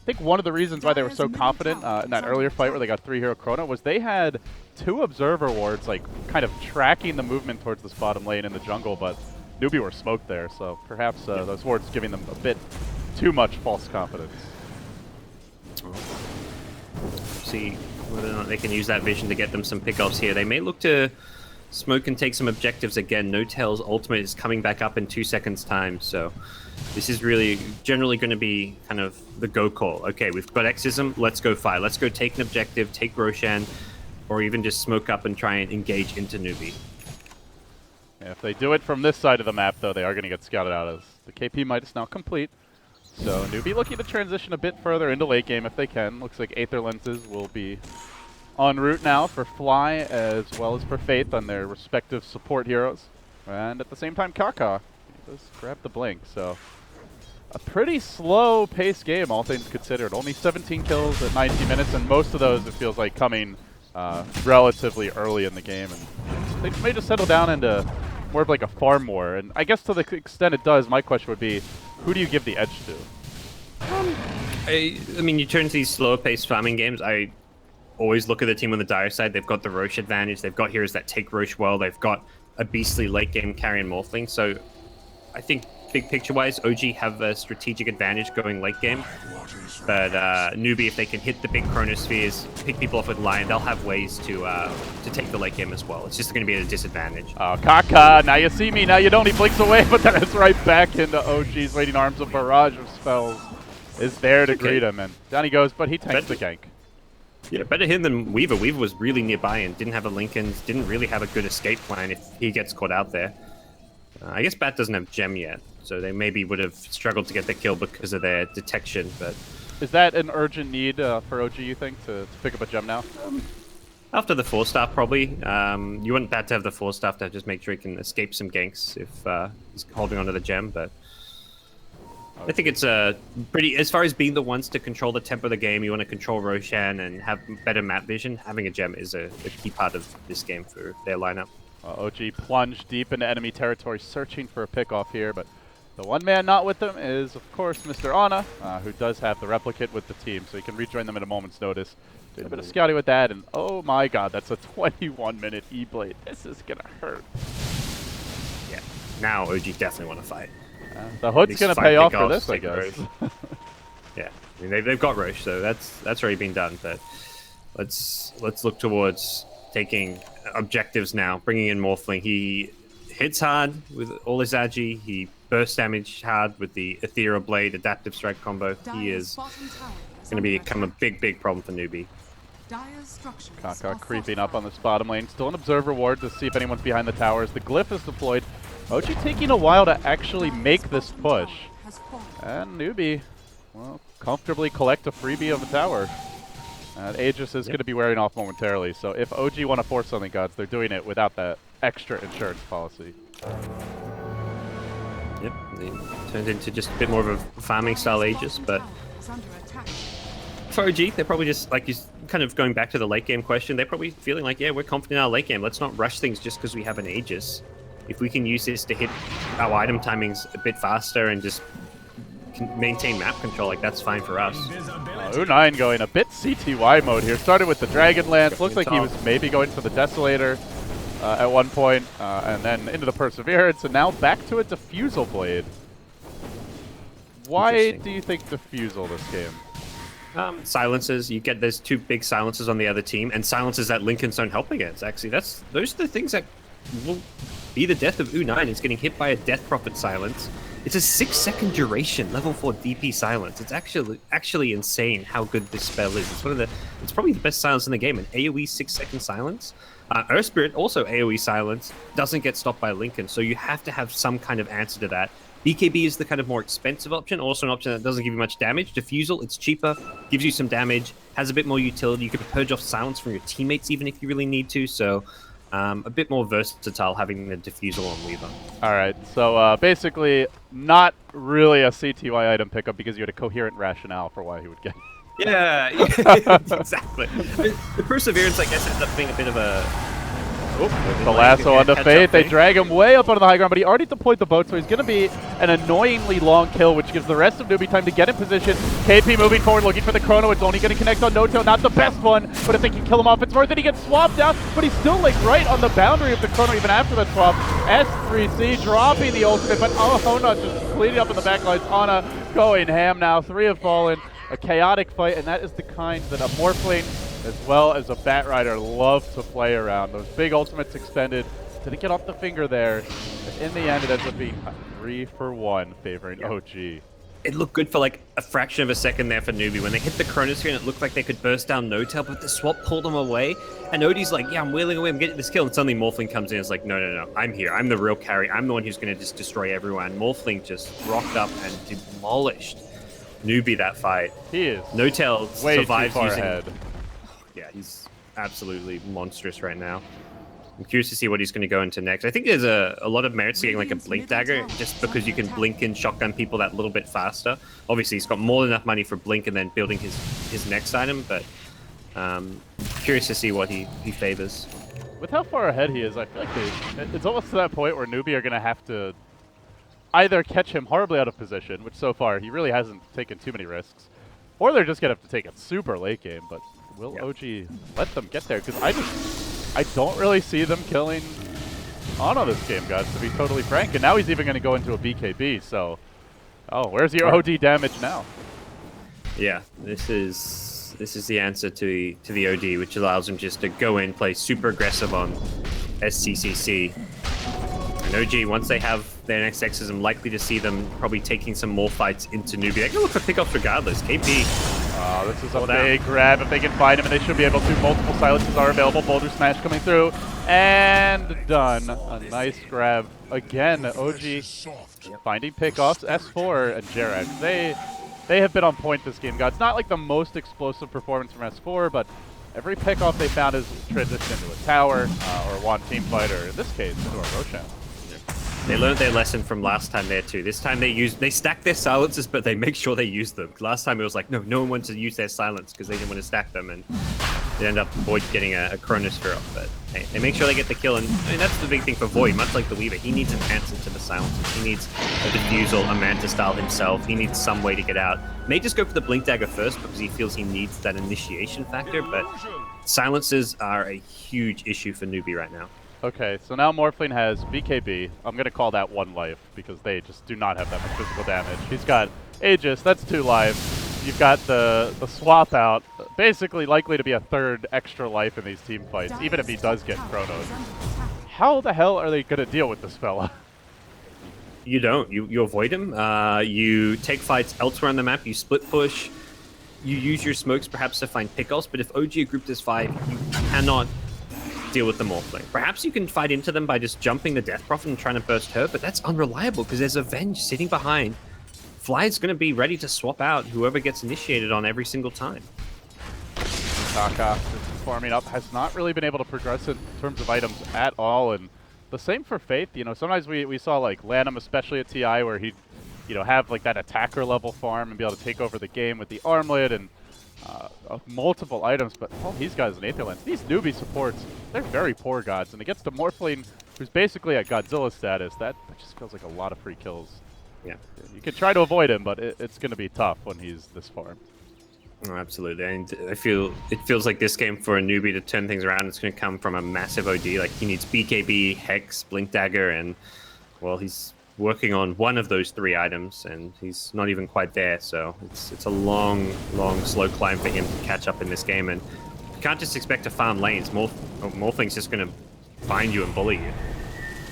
think one of the reasons why they were so confident in that earlier fight where they got 3-hero Chrono was they had 2 observer wards, like, kind of tracking the movement towards this bottom lane in the jungle, but Newbee were smoked there, so perhaps those wards giving them a bit too much false confidence. See whether or not they can use that vision to get them some pickoffs here. They may look to Smoke can take some objectives again. No Tail's ultimate is coming back up in 2 seconds time, so this is really generally going to be kind of the go call. Okay, we've got Exism, let's go fight. Let's go take an objective, take Roshan, or even just smoke up and try and engage into Newbee. Yeah, if they do it from this side of the map, though, they are going to get scouted out as the KP might is now complete. So Newbee looking to transition a bit further into late game if they can. Looks like Aether Lenses will be en route now for Fly as well as for Faith on their respective support heroes. And at the same time, Kaka does grab the blink. So a pretty slow paced game, all things considered. Only 17 kills at 19 minutes, and most of those, it feels like, coming relatively early in the game. And they may just settle down into more of like a farm war. And I guess to the extent it does, my question would be, who do you give the edge to? I mean, you turn to these slower paced farming games, I always look at the team on the dire side. They've got the Roche advantage. They've got heroes that take Roche well. They've got a beastly late game carry and Morphling. So I think big picture wise, OG have a strategic advantage going late game. But Newbee, if they can hit the big chronospheres, pick people off with Lion, they'll have ways to take the late game as well. It's just going to be at a disadvantage. Oh, Kaka, now you see me, now you don't. He blinks away, but then it's right back into OG's Waiting Arms. A barrage of spells is there to greet him, and down he goes, but he tanks the gank. Yeah, better him than Weaver. Weaver was really nearby and didn't have a Lincoln, didn't really have a good escape plan if he gets caught out there. I guess Bat doesn't have Gem yet, so they maybe would have struggled to get the kill because of their detection, but... Is that an urgent need for OG, you think, to pick up a Gem now? After the 4-staff, probably. You want Bat to have the 4-staff to just make sure he can escape some ganks if he's holding onto the Gem, but... I think it's pretty, as far as being the ones to control the tempo of the game, you want to control Roshan and have better map vision. Having a Gem is a key part of this game for their lineup. OG plunged deep into enemy territory, searching for a pick-off here, but the one man not with them is, of course, Mr. Ana, who does have the replicate with the team, so he can rejoin them at a moment's notice. Did a bit of scouting with that, and oh my god, that's a 21-minute E-Blade. This is going to hurt. Yeah, now OG definitely want to fight. The Hood's going to pay off for this, I guess. Yeah, I mean, they've got Roche, so that's already been done, but let's look towards taking objectives now, bringing in Morphling. He hits hard with all his agi. He burst damage hard with the Ethereal Blade Adaptive Strike combo. He is going to become a big problem for Newbee. Kaka creeping up on this bottom lane. Still an Observer Ward to see if anyone's behind the towers. The Glyph is deployed. OG taking a while to actually make this push. And Newbee, well, comfortably collect a freebie of a tower. And Aegis is going to be wearing off momentarily, so if OG want to force something, gods, they're doing it without that extra insurance policy. Yep, they turned into just a bit more of a farming style Aegis, but for OG, they're probably just, like, kind of going back to the late game question, they're probably feeling like, yeah, we're confident in our late game, let's not rush things just because we have an Aegis. If we can use this to hit our item timings a bit faster and just maintain map control, like, that's fine for us. U9 going a bit CTY mode here. Started with the Dragon Lance. Looks like he was maybe going for the Desolator at one point, and then into the Perseverance, and now back to a Diffusal Blade. Why do you think Diffusal this game? Silences. You get there's two big silences on the other team, and silences that Lincolns don't help against. Actually, those are the things that will be the death of U9. It's getting hit by a Death Prophet silence. It's a 6-second duration, level 4 DP silence. It's actually insane how good this spell is. It's probably the best silence in the game. An AoE 6-second silence. Earth Spirit, also AoE silence, doesn't get stopped by Lincoln, so you have to have some kind of answer to that. BKB is the kind of more expensive option, also an option that doesn't give you much damage. Diffusal, it's cheaper, gives you some damage, has a bit more utility. You can purge off silence from your teammates even if you really need to, so a bit more versatile having the Diffusal on Weaver. All right, so basically not really a CTY item pickup because you had a coherent rationale for why he would get it. Yeah, exactly. The Perseverance, I guess, ends up being a bit of a... The lasso on the Faith. They drag him way up onto the high ground, but he already deployed the boat, so he's going to be an annoyingly long kill, which gives the rest of Newbee time to get in position. KP moving forward, looking for the Chrono. It's only going to connect on No-Tail. Not the best one, but if they can kill him off, it's worth it. He gets swapped out, but he's still like right on the boundary of the Chrono even after the swap. S3C dropping the ultimate, but Ona just cleaning up in the backlines. Ana going ham now. 3 have fallen. A chaotic fight, and that is the kind that a Morphling as well as a Bat Rider love to play around. Those big ultimates extended. Didn't get off the finger there. But in the end, it ends up being a 3-for-1 favoring OG. It looked good for like a fraction of a second there for Newbee. When they hit the Chronosphere, it looked like they could burst down No Tail, but the swap pulled them away. And Odie's like, yeah, I'm wheeling away, I'm getting this kill. And suddenly Morphling comes in and is like, no, I'm here. I'm the real carry. I'm the one who's going to just destroy everyone. Morphling just rocked up and demolished Newbee that fight. He is No Tail way survives too far using... ahead. Yeah, he's absolutely monstrous right now. I'm curious to see what he's going to go into next. I think there's a lot of merits to getting like a Blink Dagger, just because you can blink and shotgun people that little bit faster. Obviously, he's got more than enough money for Blink and then building his next item, but curious to see what he favors. With how far ahead he is, I feel like it's almost to that point where Newbee are going to have to either catch him horribly out of position, which so far he really hasn't taken too many risks, or they're just going to have to take it super late game, but will OG let them get there? Because I don't really see them killing Ana this game, guys, to be totally frank. And now he's even going to go into a BKB, so... Oh, where's your OD damage now? Yeah, this is the answer to the OD, which allows him just to go in, play super aggressive on SCCC. And OG, once they have their next X's, I'm likely to see them probably taking some more fights into Newbee. They can look for pickups regardless. KP. Oh, this is a big grab if they can find him, and they should be able to. Multiple silences are available. Boulder Smash coming through. And done. A nice grab. Again, OG finding pickoffs. S4 and Jarak. They have been on point this game, guys. It's not like the most explosive performance from S4, but every pickoff they found is transitioned into a tower or one team fight, or in this case, into a Roshan. They learned their lesson from last time there too. This time they stack their silences, but they make sure they use them. Last time it was like, no one wanted to use their silence because they didn't want to stack them, and they end up Void getting a Chronosphere off. But hey, they make sure they get the kill, and I mean, that's the big thing for Void. Much like the Weaver, he needs an answer to the silences. He needs a defusal, a Manta style himself. He needs some way to get out. May just go for the Blink Dagger first because he feels he needs that initiation factor, but silences are a huge issue for Newbee right now. Okay, so now Morphling has BKB. I'm going to call that 1 life because they just do not have that much physical damage. He's got Aegis, that's 2 life. You've got the swap out, basically likely to be a 3rd extra life in these team fights, even if he does get Chronos. How the hell are they going to deal with this fella? You don't. You avoid him. You take fights elsewhere on the map. You split push. You use your smokes perhaps to find pickoffs, but if OG grouped as 5, you cannot deal with the Morphling. Perhaps you can fight into them by just jumping the Death Prophet and trying to burst her, but that's unreliable because there's Avenge sitting behind. Fly's going to be ready to swap out whoever gets initiated on every single time. Taka is farming up, has not really been able to progress in terms of items at all, and the same for Faith. You know, sometimes we saw like Lanham, especially at TI, where he'd, you know, have like that attacker level farm and be able to take over the game with the armlet and multiple items, but all these guys in Aether Lens, these Newbee supports, they're very poor gods, and it gets to Morphling, who's basically at Godzilla status. That just feels like a lot of free kills. Yeah. You can try to avoid him, but it's going to be tough when he's this far. Oh, absolutely. And it feels like this game for a Newbee to turn things around, it's going to come from a massive OD. Like, he needs BKB, Hex, Blink Dagger, and, well, he's working on one of those 3 items, and he's not even quite there. So it's a long, slow climb for him to catch up in this game. And you can't just expect to farm lanes. Morphling's just going to find you and bully you.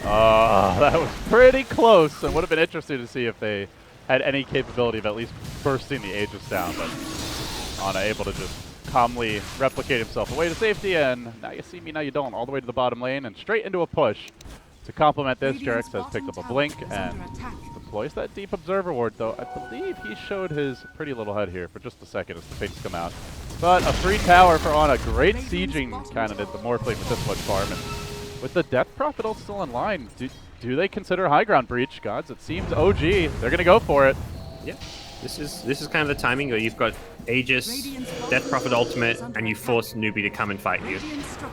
That was pretty close, and would have been interesting to see if they had any capability of at least bursting the Aegis down, but Ana able to just calmly replicate himself away to safety, and now you see me, now you don't, all the way to the bottom lane and straight into a push. To complement this, Jarex has picked up a blink and deploys that deep observer ward, though I believe he showed his pretty little head here for just a second as the fates come out. But a free tower for Ana, great sieging candidate, the Morphling with this much farm. And with the Death Prophet ult still in line, do they consider high ground breach, gods? It seems OG, they're gonna go for it. Yeah, this is kind of the timing where you've got Aegis, Death Prophet ultimate, and you force Newbee to come and fight you.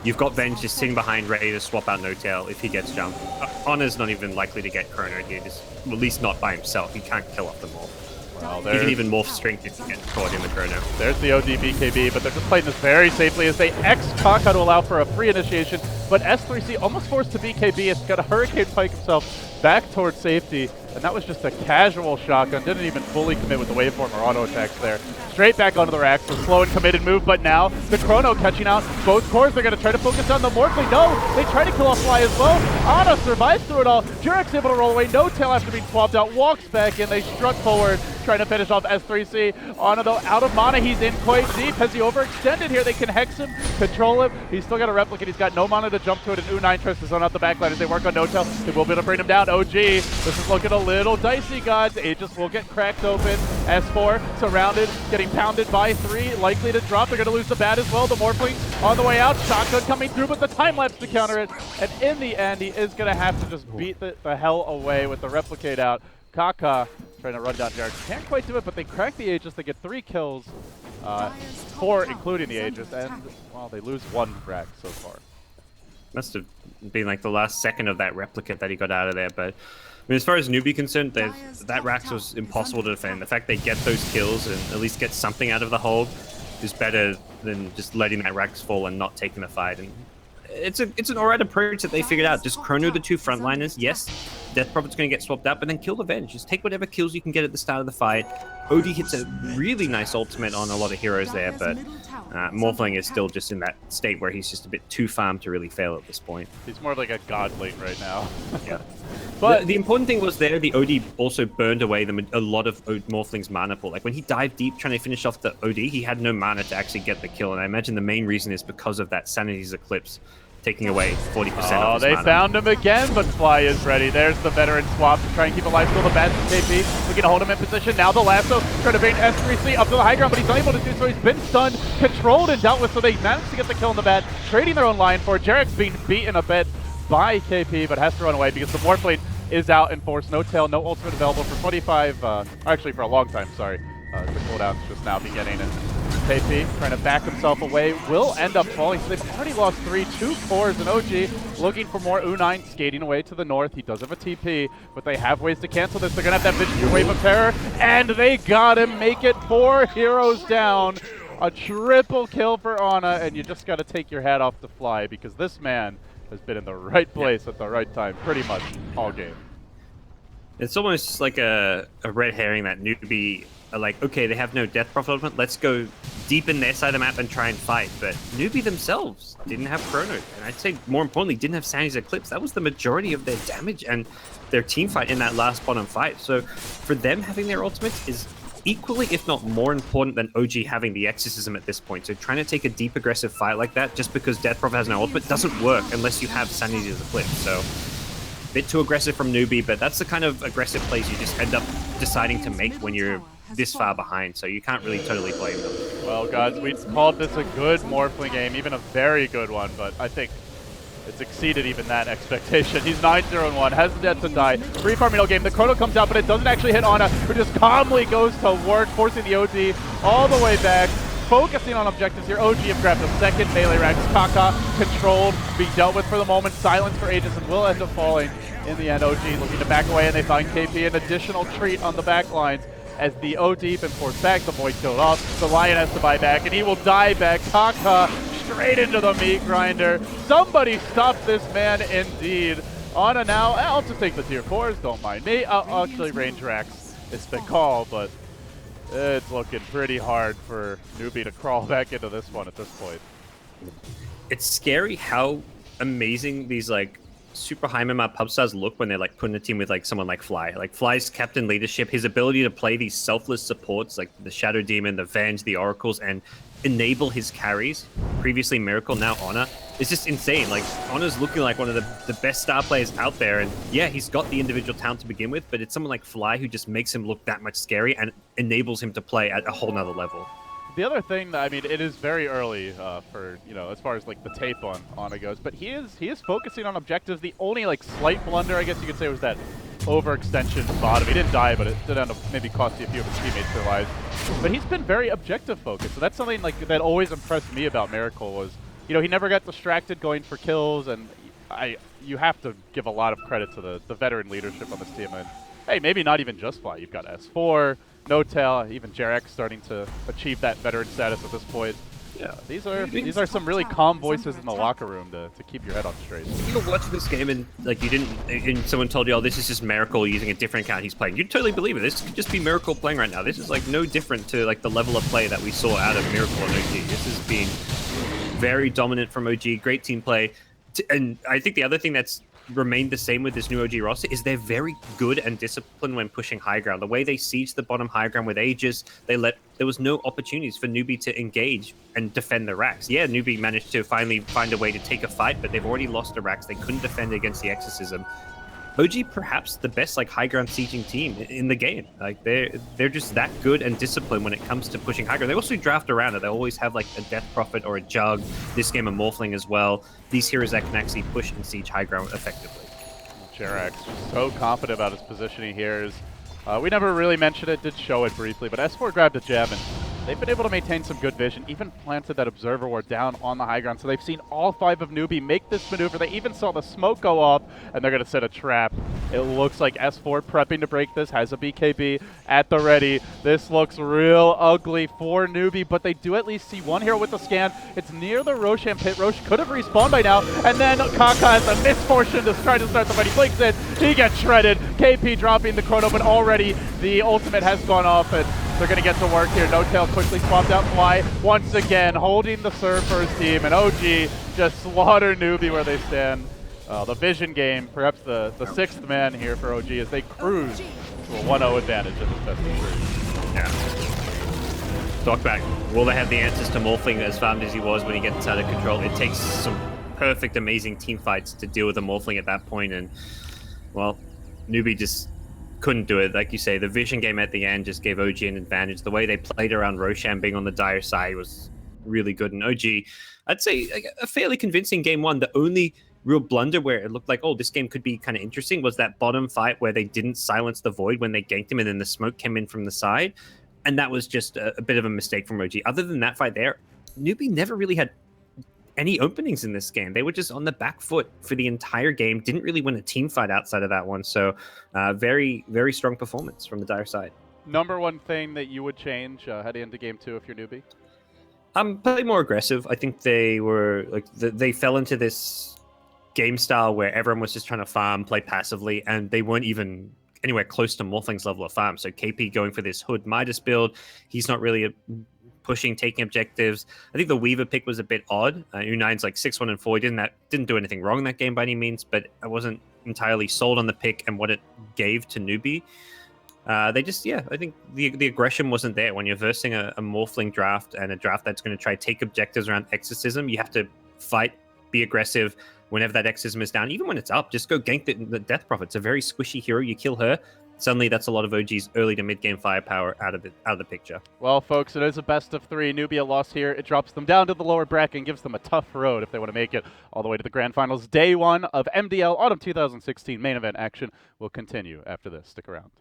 You've got Venge just sitting behind, ready to swap out No Tail if he gets jumped. Ana's not even likely to get Chrono here, well, at least not by himself. He can't kill off the Morph. Well, he can even morph strength if you get caught in the Chrono. There's the OD BKB, but they're just playing this very safely as they X Taka to allow for a free initiation, but S3C almost forced to BKB. It's got a Hurricane Pike himself back towards safety, and that was just a casual shotgun. Didn't even fully commit with the waveform or auto attacks there. Straight back onto the racks, so slow and committed move, but now the Chrono catching out both cores. They're going to try to focus on the Morphling. No, they try to kill off Fly as well. Ana survives through it all. Jurek's able to roll away. No tail after being swapped out. Walks back in. They struck forward, trying to finish off S3C. Ana though, out of mana. He's in quite deep. Has he overextended here? They can hex him, control him. He's still got a replicate. He's got no mana to jump to it, and U9 tries to zone out the backline as they work on no tail. They will be able to bring him down. OG, this is looking a little dicey, gods. Aegis will get cracked open. S4 surrounded, getting pounded by 3, likely to drop. They're going to lose the bat as well. The Morphling on the way out. Shotgun coming through, but the time lapse to counter it. And in the end, he is going to have to just beat the hell away with the replicate out. Kaka trying to run down Jarek. Can't quite do it, but they crack the Aegis. They get 3 kills, 4 including the Aegis, and well, they lose 1 rack so far. Must have been like the last second of that replicate that he got out of there, but I mean, as far as Newbee concerned, that Rax was impossible to defend. The fact they get those kills and at least get something out of the hold is better than just letting that Rax fall and not taking the fight. And it's an alright approach that they figured out. Just chrono the 2 frontliners. Yes, Death Prophet's going to get swapped out, but then kill the Venge. Just take whatever kills you can get at the start of the fight. OD hits a really nice ultimate on a lot of heroes there, but Morphling is still just in that state where he's just a bit too farm to really fail at this point. He's more like a godling right now. Yeah. But the important thing was there, the OD also burned away a lot of Morphling's mana pool. Like when he dived deep trying to finish off the OD, he had no mana to actually get the kill. And I imagine the main reason is because of that Sanity's Eclipse taking away 40% of his mana. They found him again, but Fly is ready. There's the veteran swap to try and keep alive. Still the bats from KP. Looking to hold him in position. Now the lasso trying to bait S3C up to the high ground, but he's unable to do so. He's been stunned, controlled, and dealt with, so they managed to get the kill in the bat, trading their own line for it. Jarek's being beaten a bit by KP, but has to run away because the Morphling is out in force. No tail, no ultimate available for 25, actually for a long time, sorry. The cooldown's just now beginning, and KP trying to back himself away will end up falling. So they've already lost 2 cores, and OG looking for more U9 skating away to the north. He does have a TP, but they have ways to cancel this. They're going to have that vicious wave of terror, and they got him. Make it 4 heroes down. A triple kill for Ana, and you just got to take your hat off to Fly because this man has been in the right place at the right time pretty much all game. It's almost like a red herring that Newbee are like, okay, they have no Death Prophet ultimate, let's go deep in their side of the map and try and fight. But Newbee themselves didn't have Chrono, and I'd say more importantly, didn't have Sanity's Eclipse. That was the majority of their damage and their team fight in that last bottom fight. So for them, having their ultimates is equally, if not more important than OG having the Exorcism at this point. So trying to take a deep aggressive fight like that just because Death Prophet has no ultimate doesn't work unless you have Sanity's Eclipse. So a bit too aggressive from Newbee, but that's the kind of aggressive plays you just end up deciding to make when you're this far behind, so you can't really totally blame them. Well, gods, we called this a good Morphling game, even a very good one, but I think it's exceeded even that expectation. He's 9-0-1, has the death to die. Free farm middle game, the Chrono comes out, but it doesn't actually hit Ana, who just calmly goes to work, forcing the OD all the way back. Focusing on objectives here, OG have grabbed a second melee rack. Kaka controlled, being dealt with for the moment. Silence for Aegis and will end up falling in the end. OG looking to back away, and they find KP an additional treat on the back lines. As the OD been forced back, the Void killed off. The Lion has to buy back, and he will die back. Kaka straight into the meat grinder. Somebody stop this man indeed. Ana now, I'll just take the tier 4s, don't mind me. Actually, range racks is the call, but it's looking pretty hard for Newbee to crawl back into this one at this point. It's scary how amazing these like super high MMR pub stars look when they're like put in a team with like someone like Fly. Like Fly's captain leadership, his ability to play these selfless supports like the Shadow Demon, the Venge, the Oracles, and enable his carries. Previously Miracle, now Ana. It's just insane. Like Ana's looking like one of the best star players out there, and yeah, he's got the individual talent to begin with, but it's someone like Fly who just makes him look that much scary and enables him to play at a whole nother level. The other thing, I mean, it is very early for, you know, as far as like the tape on Ana goes, but he is focusing on objectives. The only like slight blunder, I guess you could say, was that overextension bottom. He didn't die, but it did end up maybe costing a few of his teammates their lives. But he's been very objective focused, so that's something like that always impressed me about Miracle was, you know, he never got distracted going for kills, and you have to give a lot of credit to the veteran leadership on this team. And hey, maybe not even just Fly. You've got S4, No Tail, even Jarek starting to achieve that veteran status at this point. Yeah. These are some really calm voices in the locker room to keep your head on straight. You were watching this game and like you didn't, and someone told you, "Oh, this is just Miracle using a different account he's playing." You'd totally believe it. This could just be Miracle playing right now. This is like no different to like the level of play that we saw out of Miracle and OG. This has been very dominant from OG. Great team play, and I think the other thing that's remained the same with this new OG roster is they're very good and disciplined when pushing high ground. The way they siege the bottom high ground with Aegis, there was no opportunities for Newbee to engage and defend the racks. Yeah, Newbee managed to finally find a way to take a fight, but they've already lost the racks. They couldn't defend against the Exorcism. OG perhaps the best like high ground sieging team in the game. Like they're just that good and disciplined when it comes to pushing high ground. They also draft around it. They always have like a Death Prophet or a Jug. This game a Morphling as well. These heroes that can actually push and siege high ground effectively. Jerax so confident about his positioning here. We never really mentioned it, did show it briefly, but S4 grabbed a gem and they've been able to maintain some good vision, even planted that Observer Ward down on the high ground. So they've seen all 5 of Newbee make this maneuver. They even saw the smoke go off, and they're going to set a trap. It looks like S4 prepping to break this, has a BKB at the ready. This looks real ugly for Newbee, but they do at least see one hero with the scan. It's near the Roshan pit. Rosh could have respawned by now, and then Kaka has the misfortune to try to start the fight. He blinks it, he gets shredded. KP dropping the chrono, but already the ultimate has gone off, and they're going to get to work here. No Tail quickly swapped out Fly once again, holding the serve for his team, and OG just slaughter Newbee where they stand. The vision game, perhaps the 6th man here for OG as they cruise to a 1-0 advantage in this best of 3. Yeah. Talk back. Will they have the answers to Morphling as farmed as he was when he gets out of control? It takes some perfect, amazing team fights to deal with a Morphling at that point, and, well, Newbee just couldn't do it. Like you say, the vision game at the end just gave OG an advantage. The way they played around Roshan being on the dire side was really good. And OG, I'd say a fairly convincing game one. The only real blunder where it looked like, oh, this game could be kind of interesting was that bottom fight where they didn't silence the Void when they ganked him and then the smoke came in from the side. And that was just a bit of a mistake from OG. Other than that fight there, Newbee never really had any openings in this game. They were just on the back foot for the entire game. Didn't really win a team fight outside of that one. So very, very strong performance from the dire side. Number one thing that you would change heading into game 2 if you're Newbee? Play more aggressive. I think they were like they fell into this game style where everyone was just trying to farm, play passively, and they weren't even anywhere close to Morphling's level of farm. So KP going for this Hood Midas build, he's not really pushing, taking objectives. I think the Weaver pick was a bit odd. U9's like 6-1 and 4. He didn't do anything wrong in that game by any means, but I wasn't entirely sold on the pick and what it gave to Newbee. They just, I think the aggression wasn't there. When you're versing a Morphling draft and a draft that's going to try to take objectives around Exorcism, you have to fight, be aggressive. Whenever that Exorcism is down, even when it's up, just go gank the Death Prophet. It's a very squishy hero. You kill her, suddenly that's a lot of OG's early to mid-game firepower out of the picture. Well, folks, it is a best of 3. Newbee a loss here. It drops them down to the lower bracket and gives them a tough road if they want to make it all the way to the grand finals. Day 1 of MDL Autumn 2016 main event action will continue after this. Stick around.